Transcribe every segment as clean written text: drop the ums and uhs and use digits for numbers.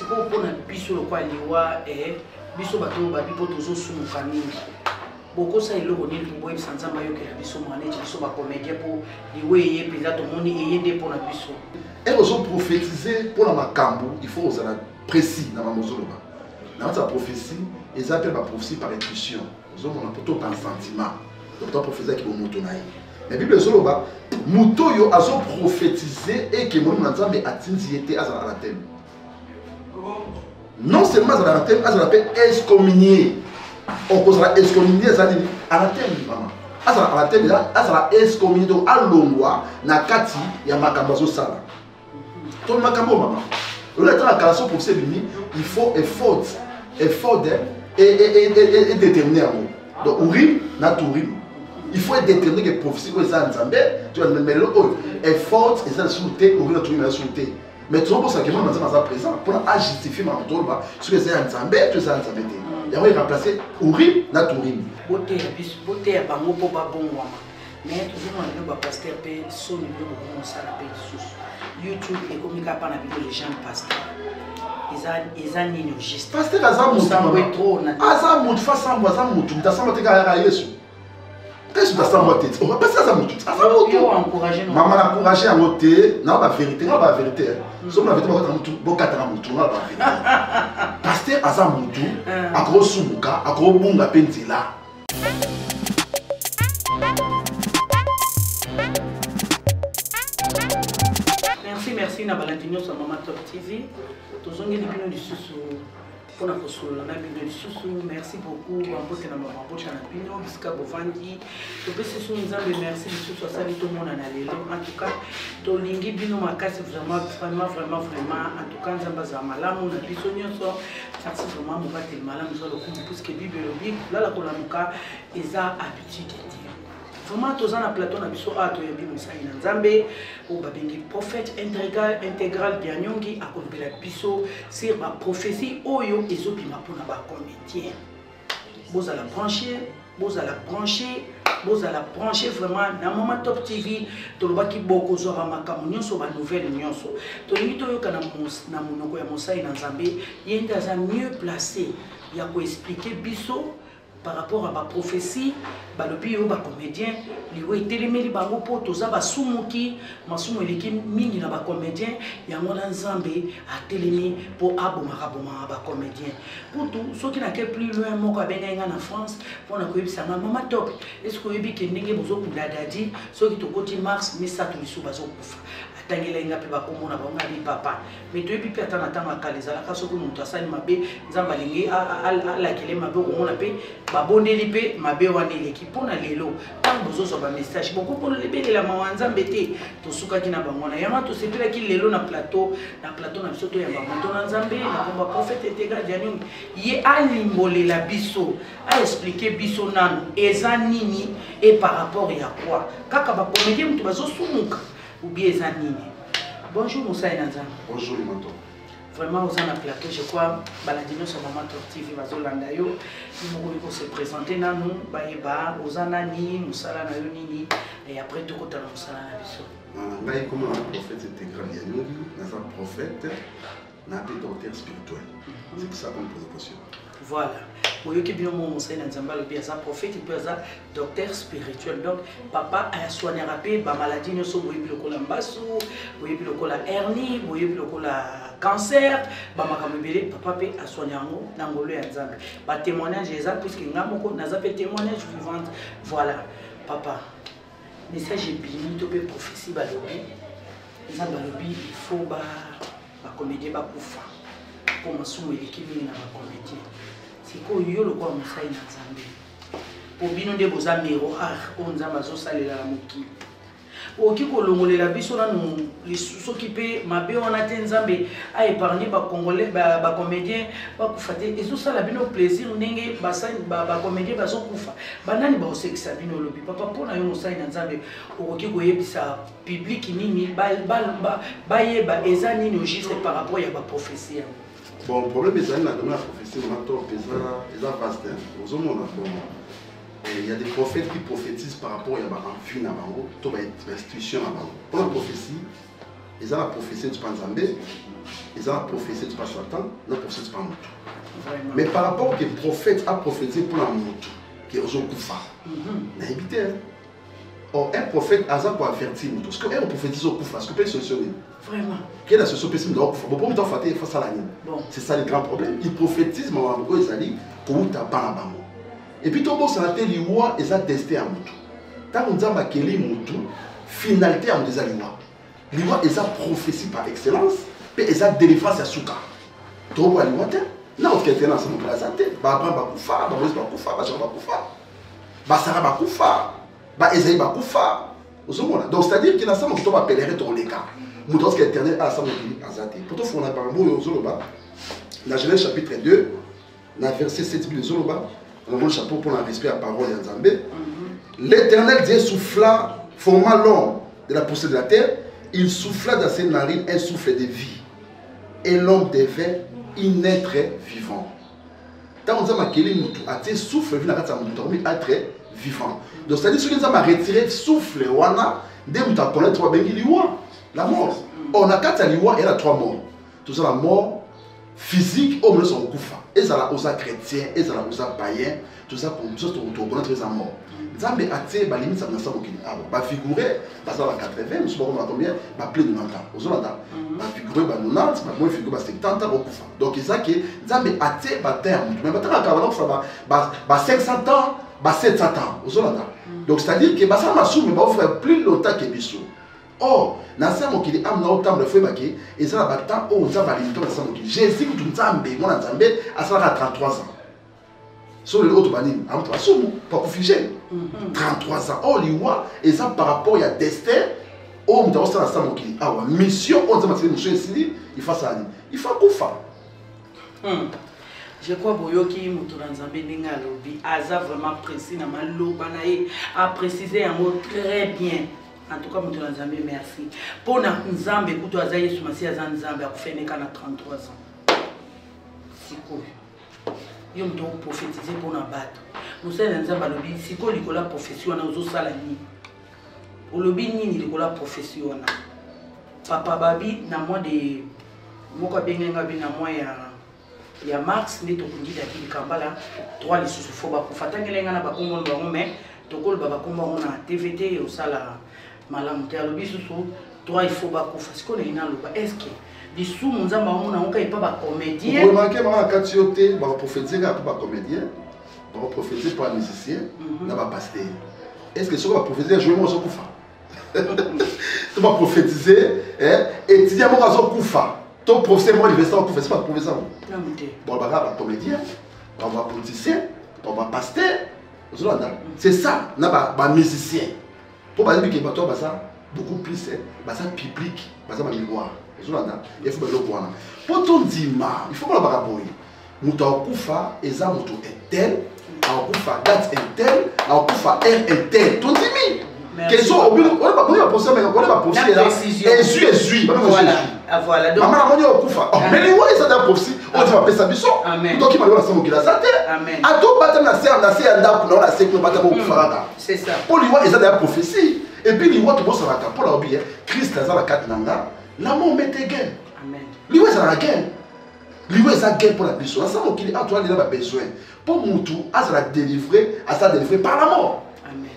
c'est pour un biso le quoi liwa et biso bato babi pour toujours sous nos familles. Beaucoup ça il le connaît pour boire sans zamba yo que la biso mané biso ba comédien pour liwe yé pisa tout monde et aider pour la biso. Et ils ont prophétisé pour la makambo, il faut être précis dans la mozoloba. Dans sa prophétie, ils appellent la prophétie par intuition. Ils ont plutôt par sentiment. Donc on prophétise qui vont moutonaï. Mais la Bible zoloba, mouto yo a prophétisé et que mon nzambe atinzi était à la terre. Non seulement à la terre, à la paix excommunié. On cause la excommunié à la terre maman. À la terre à la excommunié donc à l'ongwa na kati ya makambazo sala. Tout le makambo maman. Le temps à calation pour ces bénis, il faut effort et déterminer en haut. Donc urim na tourim. Il faut être déterminé que prophétie que ça ensemble, tu vas mais le effort et ça souté urim na tourim na souté. Mais tout le monde sait que moi dans présent pour justifier ma retour là, ce que c'est ensemble, tout ça ensemble. Il y a remplacer urim na tourim. Beauté ya bango po ba bongwa. Mais toujours on le pasteur pe son niveau on ça la paix sous. YouTube et comme pas na vidéo les gens pasteur. Ils ont une juste. Pasteur Azamut face à moi Azamut, tu t'as senti à Yesu. Qu'est-ce que tu as senti tête? On va passer Azamut. Azamut. Encourager nous. Maman a encouragé à monter, non la vérité, non la vérité. Somme la vérité on tout bon 4 ans tout la vérité. Pasteur Azamut, a gros sumuka, a gros bunga pentila. Merci na Valentino sur Maman Top TV. Tous les bino du susu pour la console na bino du susu. Merci beaucoup ambote na maman ambote na bino biska bovandi. To pese so nzambe merci du susu ça tout le monde na lelo. En tout cas, to lingi bino makasi vraiment en tout cas nzamba za malamu na biso nyonso. Ça c'est vraiment mo batel malamu zo lo kumbu puisque Bible lobi la la kolamuka eza habitude. Vraiment, tous en plateau na biso ato ya biso na nzambe ou babengi prophète intégral bien nyongi akombela biso sur ma prophétie oyo ezobima pona ba comédien. Boza la brancher vraiment na Maman Top TV to lobaki boko zo ba makamu nyonso ba nouvelle nyonso. To limito yo kana na monoko ya mosai na nzambe yenda za mieux placé ya ko expliquer biso par rapport à ma prophétie, balobi yo ba comédien, liwe itelemeli bango po toza ba sumuki, masumu eleki mingi na ba comédien, yango na nzambe atelemi po aboma ba comédien. Pour tout, ceux qui n'a que plus loin moko abenga na France, pour na koyebisa Maman Top. Est-ce que yebi ke ndenge bozo kula dadi, ceux qui to koti mars, mais ça to lisu bazo kufa. Atangela inga pe ba komona ba ngali papa. Mais to yebi pe atana tanga kalezala ka soko mutu asani mabe, nzamba lingi ala kele mabe ko mona pe babondeli pe mabe wana eleki mpona lelo ntango bozozwa bamessage boko mpona lebelela mawa nzambe te tosukaki na bango na yango tosepelaki lelo na plateau na biso toyamba moto na nzambe na komba prophète intégral dianyongi ye alimbolela biso aexplike biso nanu eza nini et par rapport ya quoi kaka bacomédie moto bazosumuka ubie eza nini. Bonjour mosai na nzambe. Bonjour Limanto. Vraiment aux en plateau, je crois, Baladino sur Maman Top TV, Bazolanda yo, nous allons se présenter na nous, baeba, aux anani, musala na yonini, et après tout côté na musala na biso. Ngai comme un prophète intégral yanyogi, na un prophète, na un docteur spirituel. C'est ça qu'on pose la question. Voilà. Vous qui bien mon conseil dans Zamba le bien ça prophète et puis ça docteur spirituel. Donc papa a soigné rapé ba maladie ne so boyebi lokola mbasu, boyebi lokola hernie, boyebi lokola cancer, ba makamebele papa pe a soigné ngo na ngolo ya Nzambe. Ba témoignage eza puisque ngamoko naza pe témoignage vivante. Voilà. Papa. Message bini to pe prophétie ba lobi. Nzamba lobi il faut ba comédien ba kufa. Pour masumu eliki na ba comédien. Siko yo lo kwa musai na nzambe po bino nde boza miroir o nzamba zo salela la mokili oki kolongolela biso nanu lisusu ki pe mabe wana te nzambe a épargner ba congolais ba comédien ba kufate ezo sala bino plaisir ndenge ba comédien bazo kufa banani ba osekisa bino lobi papa pona yo musai na nzambe oki koyebisa public nini ba yeba eza nini juste par rapport ya ba prophétie. Bon, le problème est que dans la prophétie, on a vaste. Il y a des prophètes qui prophétisent par rapport à l'enfant, à l'institution. Pour la prophétie, ils ont la prophétie du Panzambé, ils ont prophétisé par Satan, ils ont prophétisé par Moutou. Mais par rapport que le prophète a prophétisé pour la Moutou, qui est aux Koufa, il a évité. Or, un prophète a pour avertir Moutou. Parce qu'un prophétise au Koufa, est-ce que peut solutionner? Vraiment. Quelle est la solution possible de Koufa? Bon, pour Moutou, il faut ça la ligne. C'est ça le grand problème. Il prophétise, mais il dit que Moutou n'a pas la banque. Et puis, tout le monde s'en a fait l'Iwa et ça a testé à Moutou. Tant qu'on dit que Moutou, finalité en des Aliwa. L'Iwa est sa prophétie par excellence, puis elle a délivrance à Souka. Tu vois l'Iwa? Non, on est ensemble pour la santé. Abraham va Koufa, Moïse va Koufa, Jean va Koufa, Sarah va Koufa, Esaïe va Koufa. Donc, c'est-à-dire qu'il y a ensemble qui va pèlerin dans les cas. Mouton qui est éternel à ensemble qui est azaté. Pourtant, on a parlé de la Genèse chapitre 2, dans le verset 7, on a le chapeau pour la respect à parole et en Zambé. L'Éternel Dieu souffla, forma l'homme de la poussière de la terre, il souffla dans ses narines un souffle de vie. Et l'homme devait un être vivant. Tant on dit que souffle être vivant. Donc c'est-à-dire que si on a retiré le souffle, on a connaître la mort. On a 4 liwa et il y a 3 morts. Tout ça, la mort physique, on sont koufa. Et ça la osa chrétien, et ça la osa païen, tout ça pour nous connaître les morts. Zambe até ba limite ça na ça bokini ah ba figurer ba ça ba 80 nous sommes combien ba plus de 90 aux olanda ba figurer ba 90 ba moins figurer ba 70 okufa donc ça que Zambe até ba terme mais ba tanga ka ba 500 ans ba 700 ans aux olanda donc c'est à dire que ba ça masou mais ba faire plus longtemps que biso oh na ça mokili am na autant de fois ba que et ça ba temps oh ça va limiter na ça mokili Jésus ku Nzambe mona Nzambe a ça 33 ans. Sur le autre banim, pas pour figer. 33 ans. Oh, l'Iwa, et ça par rapport à destin, oh, nous avons ça ensemble. Ah, ouais, mission, on dit, monsieur ici, il faut ça. Il faut qu'on fasse. Je crois que qui Moutoranzambe Ninga Lobi, Aza vraiment précis, a précisé un mot très bien. En tout cas, Moutoranzambe, merci. Pour Nzambe, pour toi, Azaï Soumasi Azanzambe, a fait 33 ans. C'est cool. Yo mto prophétiser pour na bato musala nzamba lobi siko likola profession na ozo sala ni olobi nini likola profession na papa babi na moi de moko bengenga bi na moi ya Max ndi to kundida ki kambala 3 lisusu fo ba kufatangelenga na bakongo bango mais to kol baba komba na TVT yo sala malamu te alobi susu 3 il faut ba kufa siko na ina loba est-ce que les sous mon zamba on a encore pas comédien. Vous remarquez maintenant quand tu étais va prophétiser pas comédien, va prophétiser pas musicien, n'a pas pasteur. Est-ce que ce qu'on va prophétiser jouer moi sur Koufa? Tu vas prophétiser étudier moi sur Koufa. Ton professeur moi université en Koufa, c'est pas professeur. Bon bah là comédien, on va politicien, on va pasteur. C'est ça, n'a pas musicien. Pour pas dire que toi bah ça beaucoup plus bah ça public, bah ça va miroir. Il faut que je vois. Pour ton dima, il faut que je me Mouta Koufa, Eza Moutou est tel, Koufa date est tel, Koufa R est tel. Ton dimi. Question, on va poser, mais on va poser là. Et voilà. Donc, maman, on va Koufa. Mais les voix, ils sont dans la prophétie. On va passer sa mission. Donc, il m'a dit, on va la santé. À tout bâtiment, on a fait un dap, on a fait un bâtiment Koufa. C'est ça. Pour les voix, ils sont dans la prophétie. Et puis, les voix, tout le monde s'en va pour la vie. Christ, dans la carte nanga. L'amour mette gain. Amen. Lui, c'est la gain. Lui, c'est la gain pour la personne. Ça, on dit, toi, il a besoin. Pour Moutou, à ça délivrer, par la mort. Amen.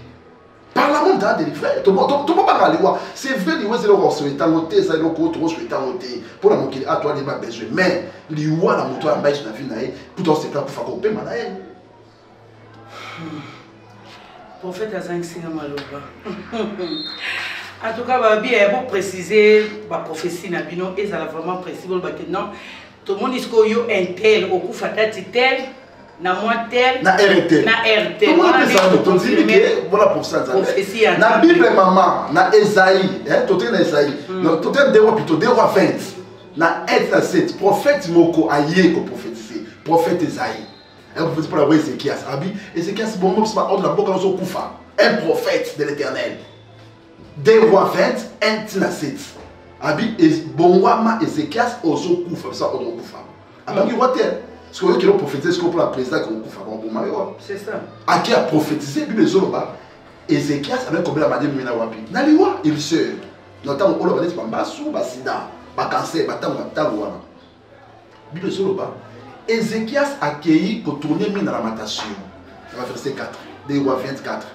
Par la mort, tu as délivré. Tu ne peux pas aller voir. C'est vrai, lui, c'est le roi, c'est le noté, c'est le côté, c'est le noté. Pour la mort, à toi, il a besoin. Mais, lui, la Moutou, a besoin de vie, pour toi, c'est pas pour faire couper, madame. Prophète Azang Sinamaloba. En tout cas, pour préciser la prophétie, et ça vraiment précisé. Non, tout le monde dit que un tel, au coup fatati tel, na moi tel, na RT. Na RT. Tout le monde peut ça, on dit que voilà pour ça. Na Bible maman, na Esaïe, tout est na Esaïe. Tout est des rois plutôt, des rois 20. Na 7, prophète Moko aïe ko prophétiser. Prophète Esaïe. Un prophète pour la voix Ézéchias. Ézéchias, c'est bon, c'est pas ordre la boca dans son koufa. Un prophète de l'Éternel. 2 rois 20, 1 tina 7. Abi Bonwama Ézéchias ozo koufa, ça ozo koufa. Abi roi terre. Ce que qui ont prophétisé, ce qu'on pour la présidence qu'on koufa bon mayo. C'est ça. A qui a prophétisé Bible zoloba Ézéchias avec combien la madame mina wapi. Na liwa il sœur. Notamment on va dire pas basu basida. ba cancer ba tango wana Bible soloba Ézéchias a accueilli pour tourner dans la lamentation verset 4 des rois 24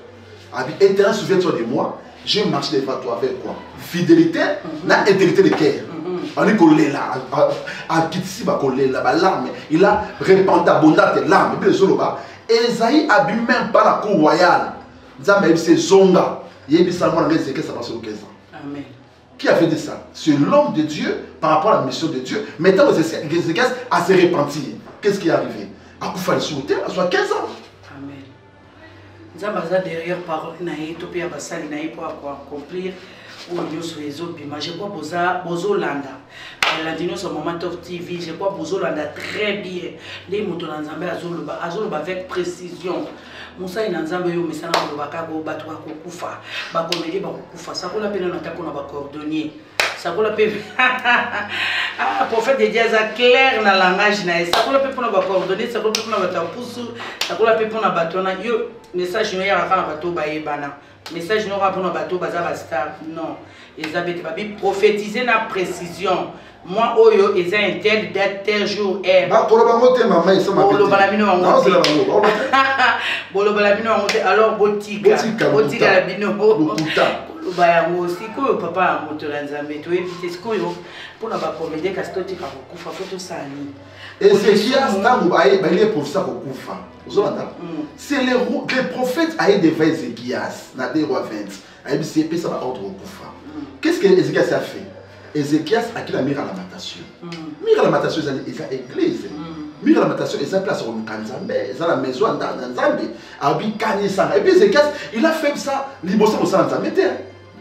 Éternel souviens-toi de moi je marche devant toi avec quoi fidélité na intégrité de cœur on est collé là à kitsi ba collé là ba larme il a répandu abondante larme Bible soloba Esaïe a bu même pas la cour royale Nzambe c'est zonga yebisa moi Ézéchias ça passe au 15 ans Amen. Qui a fait de ça? C'est l'homme de Dieu par rapport à la mission de Dieu. Maintenant, Ézéchias a se repentir. Qu'est-ce qui est arrivé? À Koufal sur terre, à soit 15 ans. Amen. Nous avons derrière parole naïe, topé à Bassali naïe pour accomplir ou nous sur les autres. Je crois Bozo Landa. Landino sur Moment of TV, je crois Bozo Landa très bien. Les moutons en Zambé Azoloba avec précision. Moussa inanzambe yo mesana ko bakako batwa ko kufa ba comédie ba kufa ça ko la peine na tako na ba cordonnier ça ko la pe ah prophète de Dieu a clair na langage na ça ko la pe na ba cordonnier ça ko la pe na ba tapusu ça ko la pe na batona yo message no ya kana bato ba yebana message no ka na bato baza ba star non Elisabeth babi prophétiser na précision moi oyo eza un tel date tel jour est ba pour ba moté maman ils sont ma bolo balamino non c'est la bango bolo balamino ngote alors botika la bino bokuta ba yango aussi ko papa moto la nzambe to éviter ce ko yo pour na ba comédie kastoti ka kufa photo sani Ézéchias tango ba il est pour ça ko kufa ozolanda c'est les prophètes aïe devant Ézéchias na 2 rois 20 aïe c'est ça va ordre kufa qu'est-ce que Ézéchias a fait Ézéchias a qui la mire à lamentation. Mire à lamentation, c'est l'église. Mire à lamentation, c'est la place où Nzambe, c'est la maison d'Nzambe. Et puis Ézéchias, il a fait ça, l'immotion au sein de Nzambe.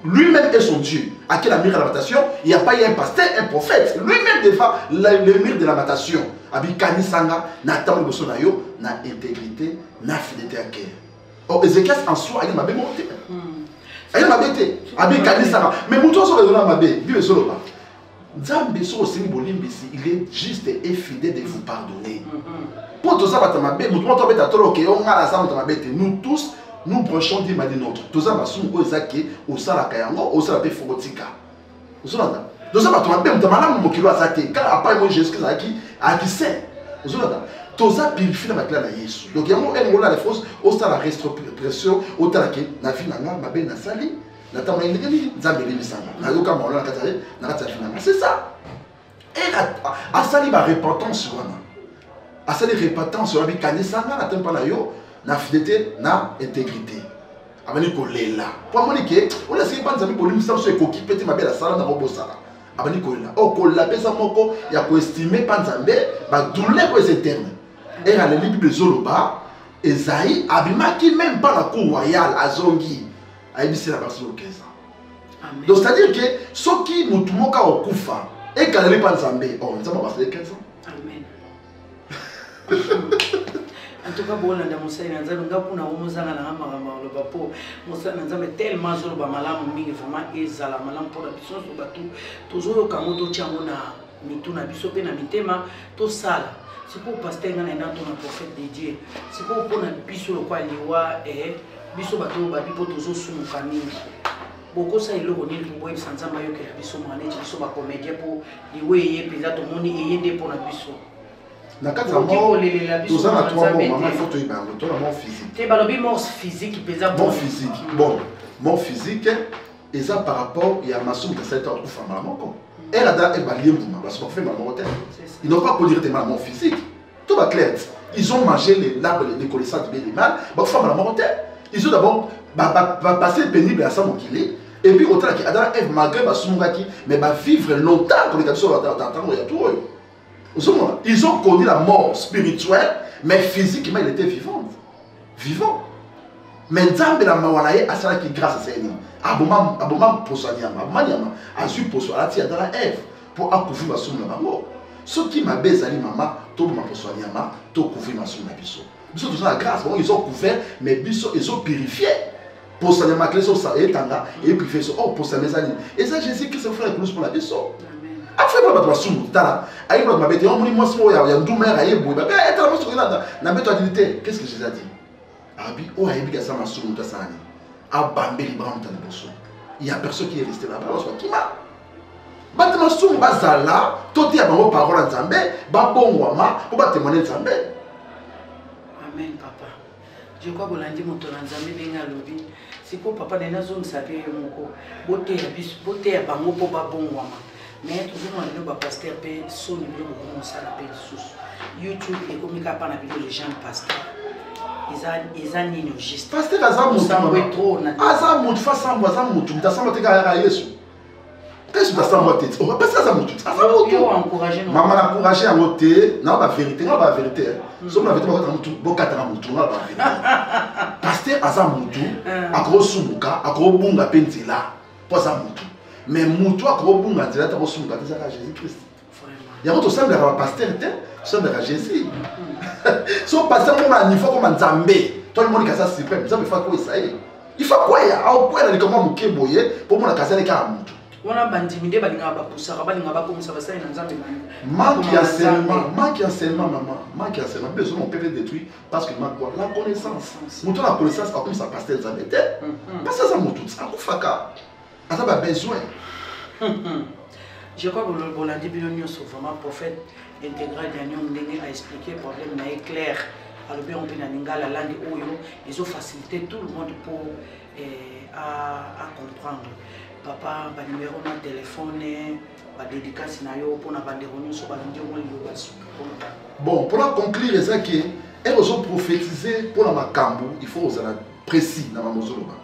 Lui-même est son Dieu. À qui la mire à lamentation, il n'y a pas eu un pasteur, un prophète. Lui-même devant le mire de lamentation. Abi Kani Sanga, Nathan Bosso Nayo, na intégrité, na fidélité à cœur. Or Ézéchias en soi, il m'a bien monté. Elle m'a bêté. Mais mon toit sur le ma bé, Bible solo là. Nzambe so osini bolimbisi, il est juste et fidèle de vous pardonner. Pour tout ça va ma bé, mon toit bêta trop que on a la sang ma bêté. Nous tous nous branchons des madi notre. Tout ça va sous ko ezaki au sala kayango, au sala pe fogotika. Vous savez tout ça va ma bé, mon malade mo kilo azate. Car après moi Jésus a qui sait. Vous savez tout ça purifie la clé de Jésus. Donc il y a un la force au stade la restriction au stade que na vie na ma be na sali na tama indeli nzambe lisanga na yoka mola na katale na katale finalement c'est ça et a sali ba repentance wana a sali repentance wana bi kanisanga na tempa na yo na fidélité na intégrité abani ko lela pour monique on a essayé pas nzambe ko limisa so ekoki pete ma be la sala na robo sala abani ko lela o ko la pesa moko ya ko estimer pas nzambe ba douleur ko éternel. Et dans le livre de Zoloba, Esaïe abimaki même pas la cour royale à Zongi. Aïbisi la personne au 15 ans. Donc c'est-à-dire que ceux qui nous tombent au Koufa et quand ils pas Zambé, oh, nous avons passé 15 ans. Amen. En tout cas, bon, on a demonstré que nous avons le bateau. Nous avons tellement de malam, vraiment, et zala malam pour la puissance du bateau. Toujours quand on tient on a mis tout na biso pe na mitema to sala. C'est pour pasteur ngana na ton prophète de Dieu. C'est pour na biso le kwa liwa et biso bato ba bipo tozo sunu famille. Boko sa ilo ni pour boy sanzamba yo ke biso mane biso ba comédien pour liwe ye peza to moni eyende pour na biso. Na kata mo tout ça na toi bon maman faut to ibango to na mon physique. Te balobi mort physique peza bon physique. Bon, mon physique et ça par rapport il y a massou de cette autre femme là moko. Elle a dans elle va lier mouvement parce qu'on fait mal au ils n'ont pas connu directement mon physique. Tout va clair. Ils ont mangé les larves de connaissances du bien et du mal. Bon, femme la mortelle. Ils ont d'abord passé pénible à ça mon qu'il et puis autant qui Adam Eve malgré ma soumuraki mais va vivre longtemps pour les garçons dans il y a tout ils ont connu la mort spirituelle mais physiquement il était vivant mais Nzambe la mawanaye asala qui grâce à Seigneur aboma posanyama maniama azu poswala ti dans la Eve pour accouvrir ma soumna bango ceux qui m'a bezali maman tout ma posanyama tout couvrir ma soumna biso biso tous la grâce bon ils ont couvert mais biso ils ont purifié pour ça les maclés sont ça et tanga et puis fait ça oh pour ça mes amis et ça Jésus qui se fait plus pour la biso après pour la soumna tala aïe pour ma bête on moi so ya ndumera yebo ba être la soumna na beto dignité qu'est-ce que Jésus a dit abi o aïe bi ça ma soumna sani abambe libram tan bosso il y a personne qui est resté là-bas qui m'a batema sumu bazala totia bango parole nzambe babongwama po batémoigner nzambe. Amen papa. Je crois que lundi mon ton nzambe benga lobi. C'est pour papa de nazo nsape moko. Bote ya bis, bote ya bango po babongwama. Mais toujours on le pasteur pe son niveau ko mosala pe sous. YouTube et comme pas na vidéo les gens pasteur. Ils ont nini juste. Pasteur azamutu face ambo azamutu mtasamba teka ya Yesu. Qu'est-ce que ça m'a dit? On va passer à ça mon tout. Maman a encouragé à voter. Non, la vérité, non, la vérité. Sauf la vérité, on va faire un tour. Pasteur à ça mon tout. À gros soumuka, à gros bunga pentila. Pas ça mon tout. Mais mon tout à gros bunga pentila, à gros soumuka, c'est à Jésus-Christ. Il y a un autre semble à pasteur, semble à Jésus. Son pasteur, on a un niveau comme un zambé. Tout le monde qui a ça suprême. Ça me fait quoi ça? Il faut quoi? Au point de comment mouké boyer pour mon casser les carmes. On a bandimidé balinga ba poussara balinga ba comme ça va ça dans nzambe. Manque enseignement maman, manque enseignement besoin on peut être détruit parce que manque quoi la connaissance. Mouton la connaissance comme ça pasteur nzambe té. Parce que ça mouton ça ko faka. Ça a besoin. Je crois que le bolandi bilonio sur vraiment prophète intégral Daniel Ndenge a expliqué le problème na clair. Alors bien on peut na lingala langue oyo ils ont facilité tout le monde pour à comprendre. Papa, ba numéro de téléphone, ba dédicace na yo pour na bandero nyonso ba ndi mo liyo basu. Bon, pour la conclure c'est que elles ont prophétisé pour la makambo, il faut aux précis dans mamozoloba.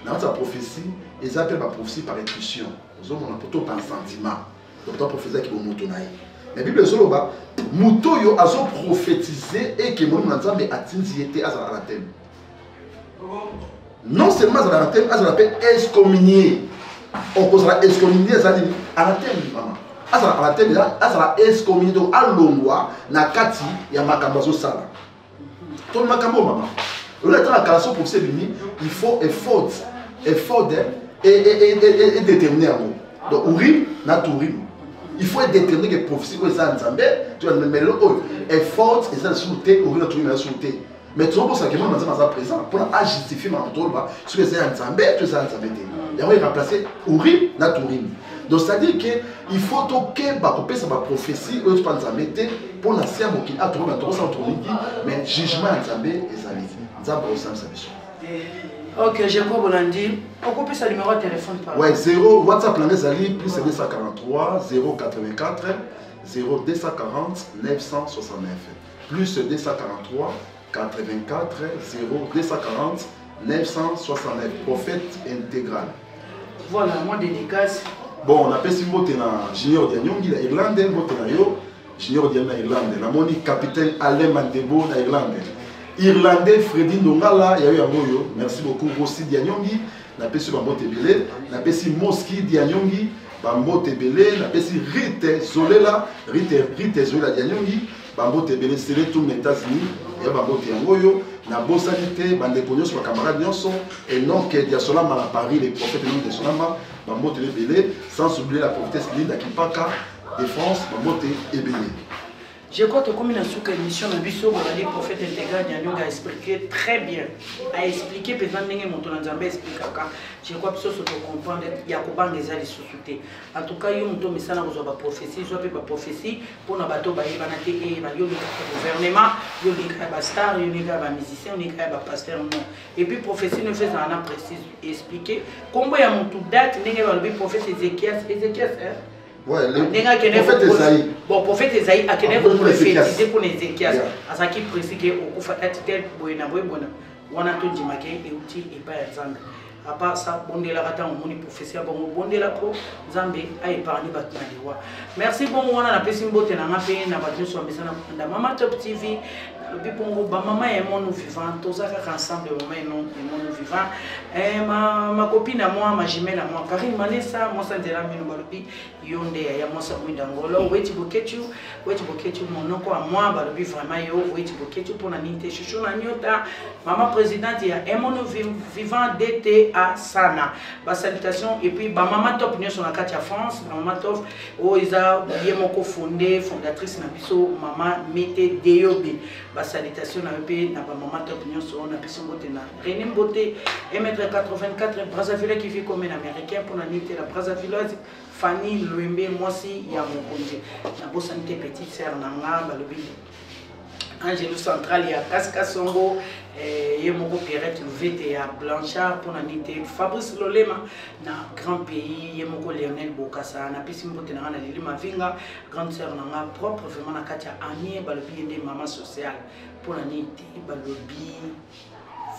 Dans sa prophétie, ils appellent la prophétie par intuition. Ils ont on plutôt par sentiment. Donc ta prophétie qui vont motonaï. La Bible zoloba, muto yo azo prophétisé et que mon nzambe atinzi était à la thème. Non seulement à la thème, à la paix excommunié. On posera excommunié à la thème maman. À la thème là, à la excommunié donc à l'ongwa na kati ya makambazo sala. Ton makambo maman. Le temps à calasso pour ces lignes, il faut effort et déterminer un mot. Donc urim na turim. Il faut être déterminé que prophétie que ça nzambe, tu vas mais le effort et ça souté urim na turim na souté. Mais tu vois ça que moi dans présent pour justifier ma tolba ce que c'est nzambe, tu ça nzambe. Il va remplacer Urim na Turim. Donc c'est-à-dire qu'il faut que ba couper sa prophétie ou pas nzambe pour la siamo qui a trouvé dans son tourni mais jugement nzambe ezali. Nzambe au sens sabiso. OK, je crois bolandi. On coupe sa numéro de téléphone par. Ouais, 0 WhatsApp là ezali plus 243 084 0240 969 plus 243 84 0240 969 prophète intégral. Voilà, moi dédicace. Bon, on appelle si mot na Junior Dianyongi na Irlande, mot na yo Junior Dianyongi na Irlande. La moni capitaine Alain Mandebo na Irlande. Irlandais Freddy Ndongala ya yo yo. Merci beaucoup Rossi Dianyongi. Na pesi ba mot ebele, na pesi Moski Dianyongi, ba mot ebele, na pesi Rite Zolela, Rite Zolela Dianyongi, ba mot ebele c'est tout les États-Unis. Ya ba mot yangoyo. Na bosalité bande konyo sur camarade nyonso et non que diasolama à Paris les prophètes non diasolama bamote lebele sans oublier la prophétesse Linda Kipaka de France bamote ebele. Je crois que comme une émission de Bisso, le prophète intégral Daniel a expliqué très bien. A expliqué, peut-être que mon Nzambe explique. Je crois que ça se comprendre. Il y a combien de gens qui sont. En tout cas, il y a un message dans la prophétie. Il y a une prophétie pour nous battre. Il y a un gouvernement, il y a un star, il y a un musicien, il y a un pasteur. Et puis, prophétie nous fait un précis expliquer. Comment il y a un date, il y a un prophète Ézéchias. Ouais, le prophète Esaïe. Bon, prophète Esaïe a qu'un prophétisé pour les Ézéchias. À ce qui précise qu'au fait d'être bon, on a tout dit et outil et pas exemple. À part ça, bon de la rata, on moni prophétie, bon de la pro, Zambé a épargné Batmaniwa. Merci bon, on a la personne beauté dans ma pays, n'a pas de soin, mais ça n'a pas Maman Top TV. Le Bipongo, maman est mon vivant, tous ensemble, maman est mon vivant. Ma copine à moi, ma jumelle à moi, Karine Manessa, moi, ça dira mieux balobi, yonde, ya moi, ça mouille d'angolo, wait boketu, mon nom à moi, balobi vraiment yo, wait boketu pour la ninte, chouchou na nyota, maman présidente, il y a mon vivant d'été à Sana. Ba salutation, et puis, ba maman top, nous sur la carte à France, maman top, oh, Isa, yemoko fondé, fondatrice Nabiso, maman, mettez Deyobi. Salutation à EP, na maman top nyonso on a pu s'emboter na René Mboté 1m84 Brazzaville qui vit comme un américain pour la nité la Brazzavilloise Fanny Louembe, moi aussi, il y a mon congé. La bosse santé petite sœur Nanga, Balobi. Angelo Central, il y a Kaska Songo, il y a mon Pierrette Louvette, il y a Blanchard pour l'anité. Fabrice Lolema, na grand pays, il y a mon Lionel Bokassa, na Pissimbo Tenara, Lili Mavinga, grande sœur Nanga, propre vraiment na Katia Anie, Balobi, et des mamans sociales pour l'anité, Balobi,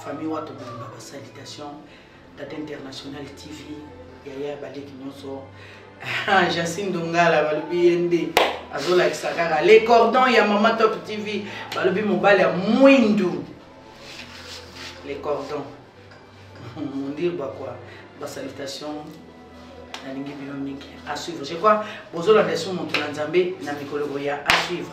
famille Wato Bamba, salutation, date internationale TV, Yaya Balek Nyoso. Jacine Dongala, Balobi Yende, Azola Xakara, les cordons, il y a Maman Top TV, Balobi Mobile, il y a Mouindou. Les cordons. On dit quoi? La salutation, la ligne binomique à suivre. Je crois, Bozola Dessou, mon Tulanzambe, Namikolo Goya à suivre.